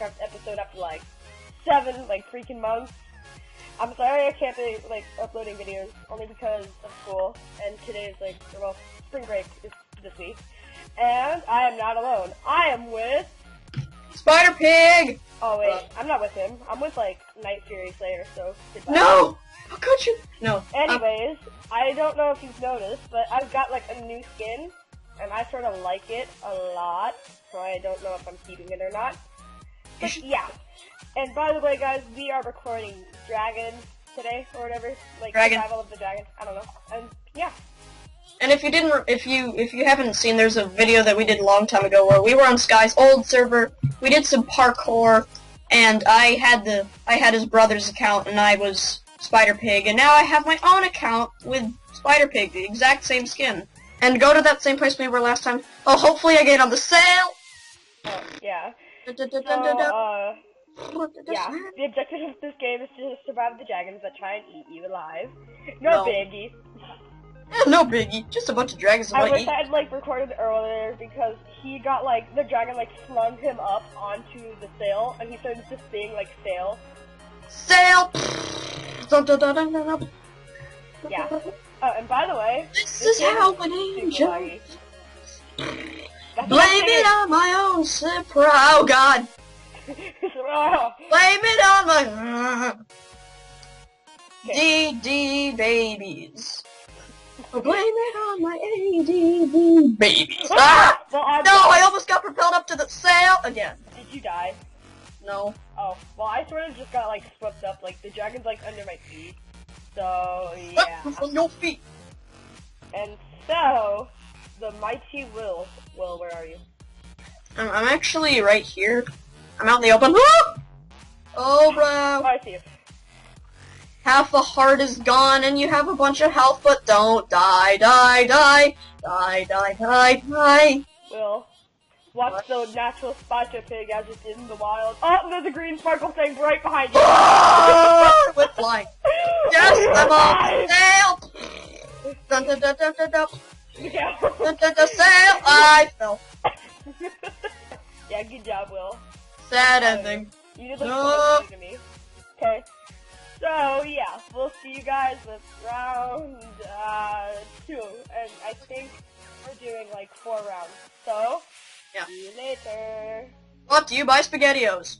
Minecraft episode after like 7 freaking months. I'm sorry I can't be uploading videos only because of school, and today's spring break is this week. And I am not alone. I am with Spider Pig! Oh wait, I'm not with him. I'm with Night Fury Slayer, so goodbye. No! How could you? No. Anyways, I don't know if you've noticed, but I've got a new skin, and I sort of like it a lot, so I don't know if I'm keeping it or not. But yeah. And by the way, guys, we are recording Dragons today, or whatever. Survival of the Dragons. I don't know. And yeah. And if you haven't seen, there's a video that we did a long time ago where we were on Sky's old server. We did some parkour, and I had his brother's account, and I was Spider Pig, and now I have my own account with Spider Pig, the exact same skin. And go to that same place we were last time. Oh, hopefully I get on the sale. Oh, yeah. So, yeah, the objective of this game is to survive the dragons that try and eat you alive. No biggie. Yeah, no biggie. Just a bunch of dragons that I might wish eat. I had recorded earlier because he got the dragon slung him up onto the sail, and he started just saying sail. Sail. Yeah. And by the way, this is how an angel. Blame it on my own surprise. Oh God. Blame it on my DD babies. Blame it on my ADD babies. Ah! Well, no, I almost got propelled up to the sail again. Did you die? No. Oh, well, I sort of just got swept up. The dragon's under my feet. So yeah. From your feet. And so the mighty Will, where are you? I'm actually right here. I'm out in the open. Oh, bro. Oh, I see you. Half a heart is gone, and you have a bunch of health, but don't die, die, die, die, die, die, die. Will, watch the natural Spider Pig as it did in the wild. Oh, there's a green sparkle thing right behind you. Oh, with flying. Yes, I'm on sail. Dun dun dun dun dun dun. Yeah. Dun dun dun sail. I fell. Yeah, good job, Will. Sad ending. You did so to me. Okay. So yeah, we'll see you guys with round 2, and I think we're doing 4 rounds. So yeah. See you later. Brought to you by SpaghettiOs.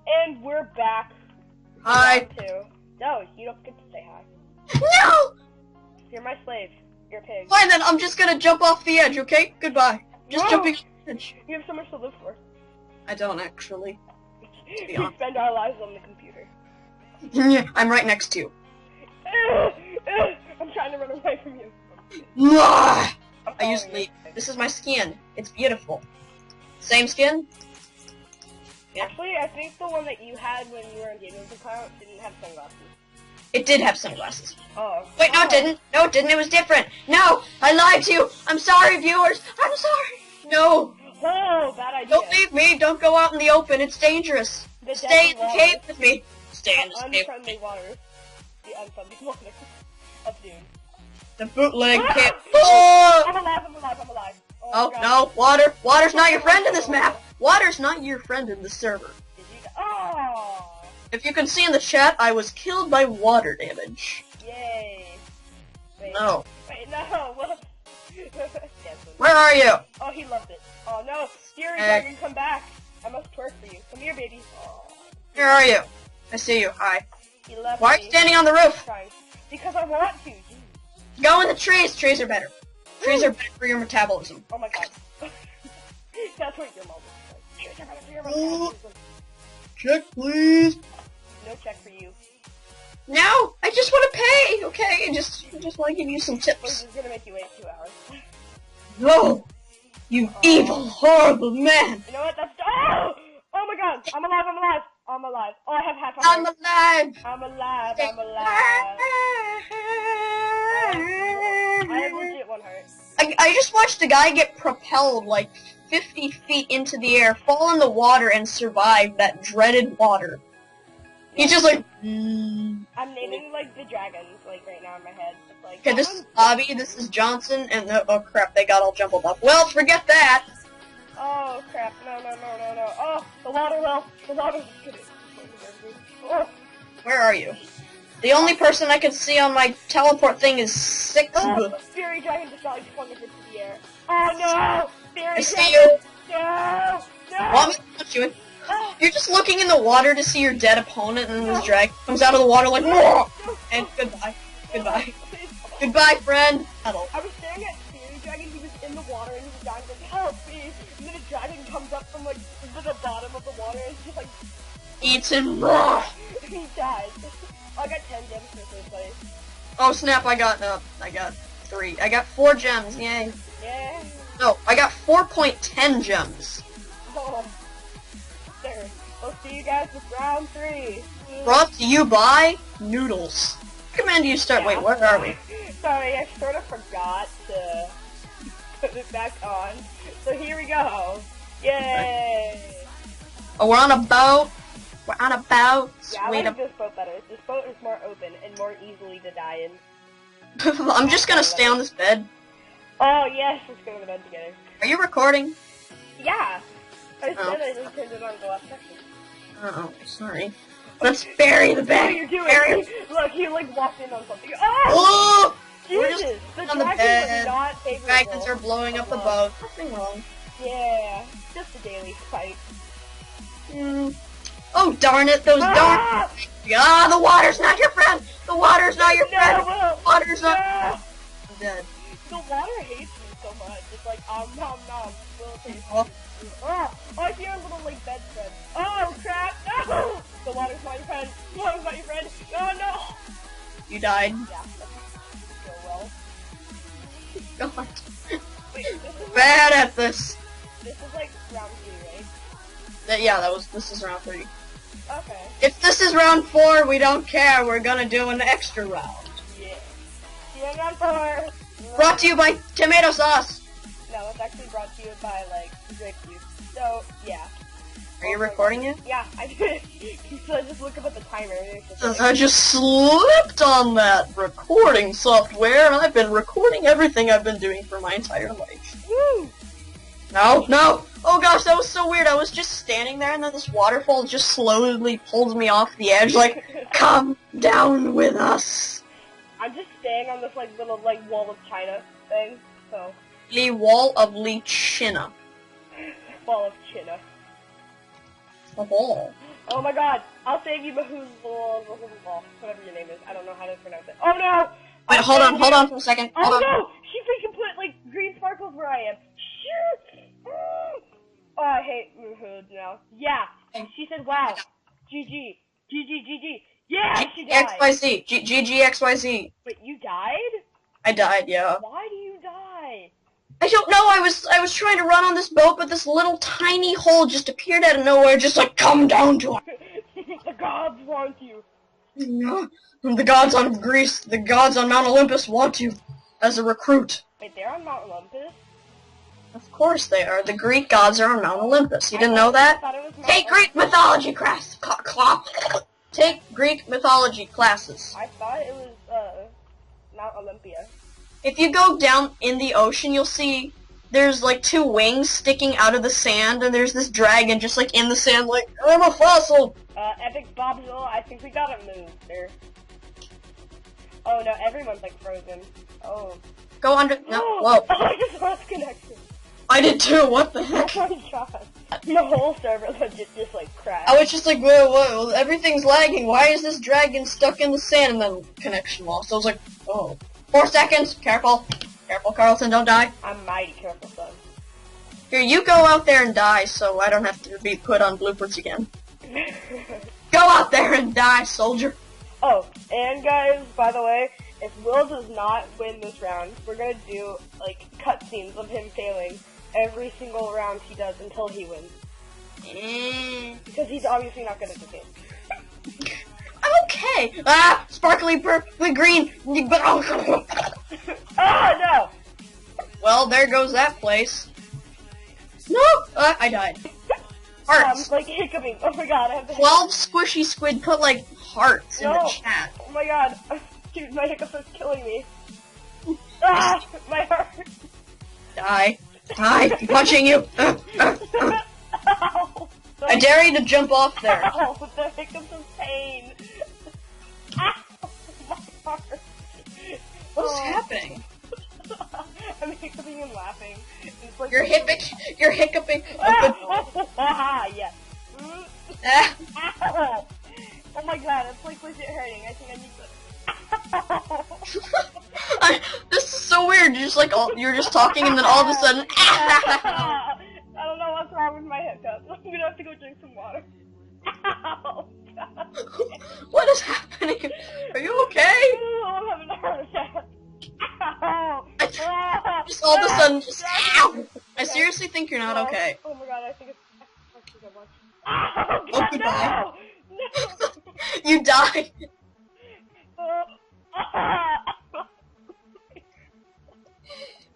And we're back. Hi. Round 2. No, you don't get to say hi. No. You're my slave. You're a pig. Fine then. I'm just gonna jump off the edge. Okay. Goodbye. Just jumping off the edge. You have so much to live for. I don't actually. We spend our lives on the computer. Yeah, I'm right next to you. I'm trying to run away from you. I usually. This is my skin. It's beautiful. Same skin? Yeah. Actually, I think the one that you had when you were in gaming account didn't have sunglasses. It did have sunglasses. Oh. Wait, no, it didn't. No, it didn't. It was different. No, I lied to you. I'm sorry, viewers. I'm sorry. No. Oh, bad idea. Don't leave me. Don't go out in the open. It's dangerous. Stay in the cave with me. Stay in the cave. Unfriendly waters. The unfriendly waters of Dune. The bootleg cave. Oh! I'm alive. Oh, no. Water's not your friend in this map. Water's not your friend in the server. Did you? Oh! If you can see in the chat, I was killed by water damage. Yay. Wait. No. Wait, no. Where are you? Oh, he loved it. Oh, no. Fury Dragon, come back. I must twerk for you. Come here, baby. Oh. Where are you? I see you. Hi. He left Why are you standing on the roof? Because I want to. Go in the trees. Trees are better. Trees are better for your metabolism. Oh my god. That's what your mom was like. Trees are better for your metabolism. Check, please. No check for you. No, I just want to pay, okay? I just want to give you some tips. This is gonna make you wait 2 hours. No! You evil, horrible man! You know what? That's... Oh! Oh my god! I'm alive! Oh, I have half a heart. I'm alive! I have legit 1 heart. I just watched a guy get propelled 50 feet into the air, fall in the water, and survive that dreaded water. He's just I'm naming the dragons right now in my head. It's okay, this is Bobby, this is Johnson, and oh crap, they got all jumbled up. Well, forget that. Oh crap! No! Oh, the water well. The water. Oh. Where are you? The only person I can see on my teleport thing is 6. Oh, Fairy Dragon just got like swung into the air. Oh no! Fairy I see Dragon! you. No! Well, I'm not you. You're just looking in the water to see your dead opponent, and this dragon comes out of the water like, whoa! And goodbye. Goodbye. Goodbye, friend. Hello. I was staring at Fairy Dragon, he was in the water, and he was dying, like, help me! And then a dragon comes up from, like, the bottom of the water, and just, like, Eats him. he dies. Oh, I got 10 gems for first place. Oh snap! I got 3. I got 4 gems. Yay. Yeah. No, I got 4.10 gems. Oh. There. We'll see you guys with round 3. Brought to you by Noodles. Recommend you start. Yeah. Wait, where are we? Sorry, I sort of forgot to put it back on. So here we go. Yay! Oh, we're on a boat. We're on a boat. Yeah, I like this boat better. This boat is more open and more easily to die in. I'm just gonna stay on this bed. Oh yes, let's go to the bed together. Are you recording? Yeah. I said I just turned it on the last section. Oh, sorry. Let's bury the bed. What are you doing? Look, he like walked in on something. Oh! Oh! Jesus! The on the dragon bed. was not favorable. Dragons are blowing up the boat. Nothing wrong. Yeah, just a daily fight. Oh darn it! Those darn. Ah, the water's not your friend. The water's not your friend. Will. Water's not. No. I'm dead. The water hates me so much. It's like nom nom. Will taste. Oh. Oh, I hear a little like bed friend. Oh crap! No! The water's not your friend. The water's not your friend. Oh no! You died. Yeah, that's go well. God. Wait, this is Bad at this. This is like round 3, right? Yeah, this is round 3. Okay. If this is round 4, we don't care. We're gonna do an extra round. Yeah. See you round 4. Brought to you by tomato sauce. No, it's actually brought to you by like grape juice. So yeah. Are you recording it? Yeah, I did. So I just look up at the timer. I just slipped on that recording software, and I've been recording everything I've been doing for my entire life. Woo! No! Oh gosh, that was so weird. I was just standing there, and then this waterfall just slowly pulls me off the edge, like, come down with us. I'm just staying on this like little like wall of China thing, so. The wall of China. Wall of China. A wall. Oh my god, I'll save you, whatever your name is. I don't know how to pronounce it. Oh no! Wait, hold on for a second. Oh Hold on. no! She freaking put like green sparkles where I am. Shoot! Oh, I hate Muhood now. Yeah, she said, wow. GG. GG. Yeah, she died. XYZ. GGXYZ. Wait, you died? I died, yeah. Why do you die? I don't know, I was trying to run on this boat, but this little tiny hole just appeared out of nowhere, just like, come down to it. The gods want you. No, the gods on Greece, the gods on Mount Olympus want you as a recruit. Wait, they're on Mount Olympus? Of course they are. The Greek gods are on Mount Olympus. You didn't know that? Take Greek mythology class. Take Greek mythology classes. I thought it was Mount Olympia. If you go down in the ocean, you'll see there's like 2 wings sticking out of the sand, and there's this dragon just like in the sand, like, I'm a fossil. Epic Bobzilla, I think we gotta move there. Oh no, everyone's like frozen. Oh. Go under. No. Whoa. Oh, I just lost connection. I did too. What the heck? Oh my god. The whole server legit just like crashed. I was just like, whoa, everything's lagging. Why is this dragon stuck in the sand? And then connection lost. I was like, oh. 4 seconds. Careful. Careful, Carlton. Don't die. I'm mighty careful, son. Here, you go out there and die so I don't have to be put on bloopers again. Go out there and die, soldier. Oh, and guys, by the way, if Will does not win this round, we're gonna do, like, cutscenes of him failing every single round he does until he wins. Because he's obviously not good at the game. I'm okay. Ah, sparkly purple green. Oh, no! Well, there goes that place. No! I died. Hearts. Like hiccuping. Oh my god, I have the 12 squishy squid put, like, hearts in the chat. Oh my god. Dude, my hiccups is killing me. Ah! My heart. Die. I'm punching you. Ow. I dare you to jump off there. Ow, the hiccups of pain. Ow, my heart. What's happening? I'm hiccuping and laughing. It's like You're hiccuping. Yes. Ah. Ow. Oh my god, it's like legit hurting. I think I need to... This is so weird. You're just like, you're just talking and then all of a sudden, I don't know what's wrong with my hiccups. I'm gonna have to go drink some water. Ow. What is happening? Are you okay? Oh, I'm having a heart attack. Ow. Just all of a sudden, just ow! I seriously think you're not okay. Oh my god, I think it's so much. Oh, goodbye. No! No! You died.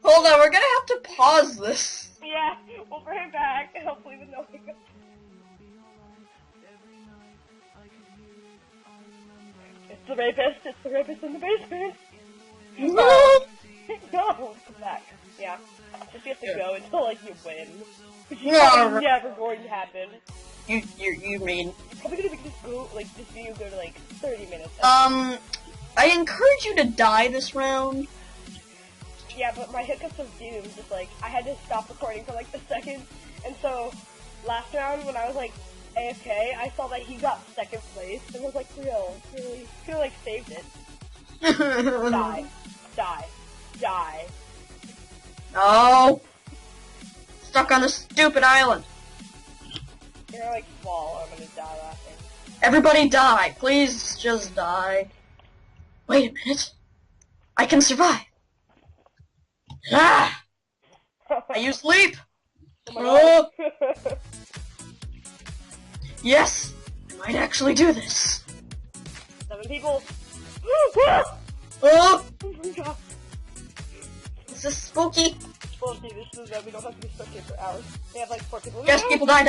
Hold on, we're gonna have to pause this. Yeah, we'll bring it back, hopefully with no hiccups. It's the rapist in the basement. No! No, come back. Yeah, just you have to go until like you win. Which is No. probably never going to happen. You mean? It's probably gonna make this video go to like 30 minutes. I encourage you to die this round. Yeah, but my hiccups of doom, just like, I had to stop recording for like a second, and so, last round when I was like, AFK, I saw that he got second place, and was like, really, he could've like saved it. Die. Die. Die. Oh! Stuck on this stupid island. You're gonna like fall, or I'm gonna die laughing. Everybody die. Please just die. Wait a minute. I can survive. Ah! I use leap. Oh my god. Yes! I might actually do this. 7 people. Oh! Oh my god. This is spooky. Well, see, this is that we don't have to be stuck here for hours. They have like 4 people. Yes, people die.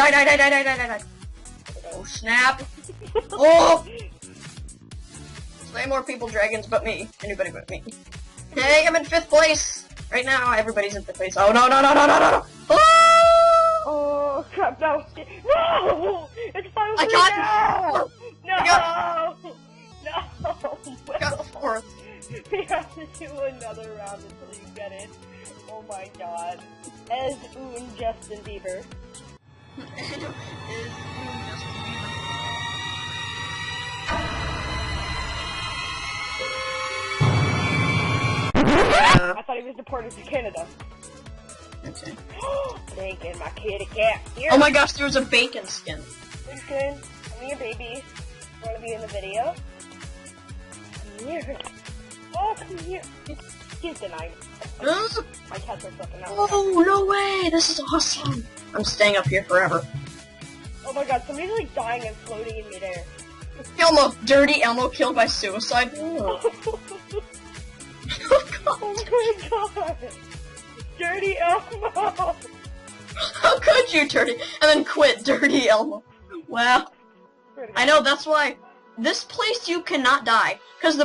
Oh, snap. Oh! Way more people dragons but me. Anybody but me. Hey, I'm in 5th place. Right now, everybody's in 5th place. Oh, no. Oh! Oh, crap, no. No! It's finally I got No! No! I got 4th. We have to do another round until you get it. Oh my god. As Justin Bieber. I thought he was deported to Canada. Okay. Thinking my kitty cat. Here. Oh my gosh, there was a bacon skin. Bacon. I'm your baby. Want to be in the video? Come here. Oh, come here. He's denying. My cats are flipping out. Oh, no way! This is awesome. I'm staying up here forever. Oh my god, somebody's like dying and floating in midair. Elmo, dirty Elmo killed by suicide. Oh. Oh my god! Dirty Elmo! How could you, dirty? And then quit, dirty Elmo. Wow. I know, that's why this place you cannot die. Because the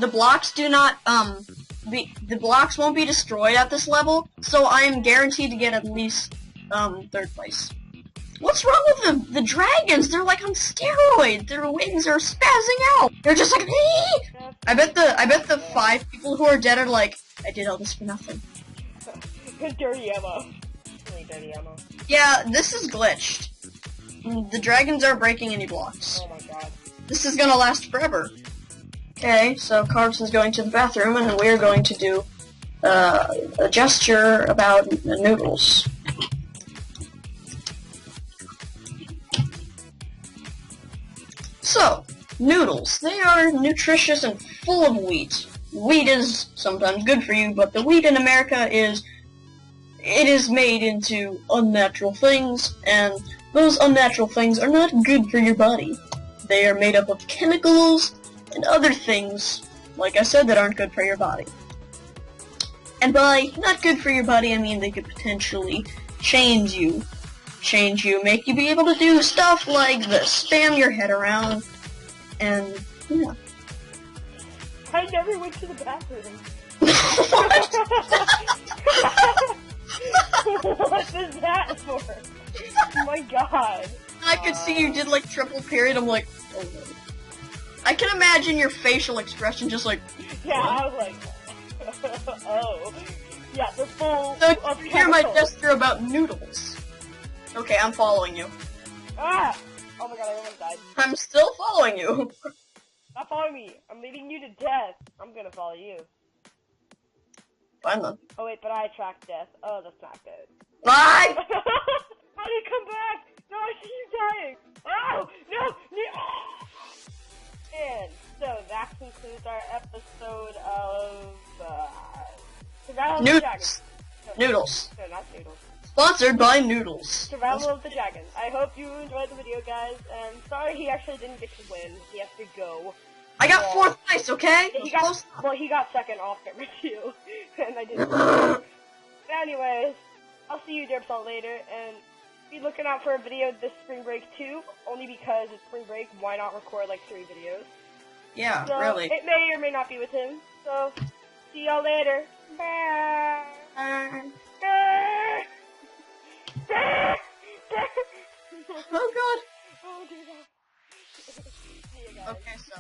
blocks do not, the blocks won't be destroyed at this level, so I'm guaranteed to get at least, 3rd place. What's wrong with the dragons? They're like on steroids. Their wings are spazzing out. They're just like, hey! I bet the 5 people who are dead are like, I did all this for nothing. Dirty Elmo. Really dirty Elmo. Yeah, this is glitched. The dragons are breaking any blocks. Oh my god. This is gonna last forever. Okay, so Carlson's going to the bathroom, and we're going to do a gesture about noodles. So, noodles. They are nutritious and full of wheat. Wheat is sometimes good for you, but the wheat in America is made into unnatural things, and those unnatural things are not good for your body. They are made up of chemicals and other things, like I said, that aren't good for your body. And by not good for your body, I mean they could potentially change you, make you be able to do stuff like this, spam your head around, and, yeah. I never went to the bathroom. What is that for? Oh my god. I could see you did like triple period. I'm like, oh no. I can imagine your facial expression just like. Yeah, I was like, oh. Yeah, the full So of hear my chemicals. gesture about noodles. Okay, I'm following you. Ah! Oh my god, I almost died. I'm still following you. Stop following me. I'm leading you to death. I'm gonna follow you. Fine then. Oh wait, but I attract death. Oh, that's not good. Bye! How do you come back? No, I see you dying. Oh, no, no. And so that concludes our episode of Survival of the Dragons. Noodles. Noodles. No, not Noodles. Sponsored by Noodles. Survival of the Dragons. I hope you enjoyed the video, guys. And sorry he actually didn't get to win. He has to go. I got 4th place, okay? He got second off camera too, and I didn't. Anyways, I'll see you derps all later, and be looking out for a video this spring break too. Only because it's spring break, why not record like 3 videos? Yeah, So, really. it may or may not be with him. So, see y'all later. Bye. Oh god. Oh dear God. See you guys. Okay, so,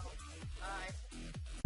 bye.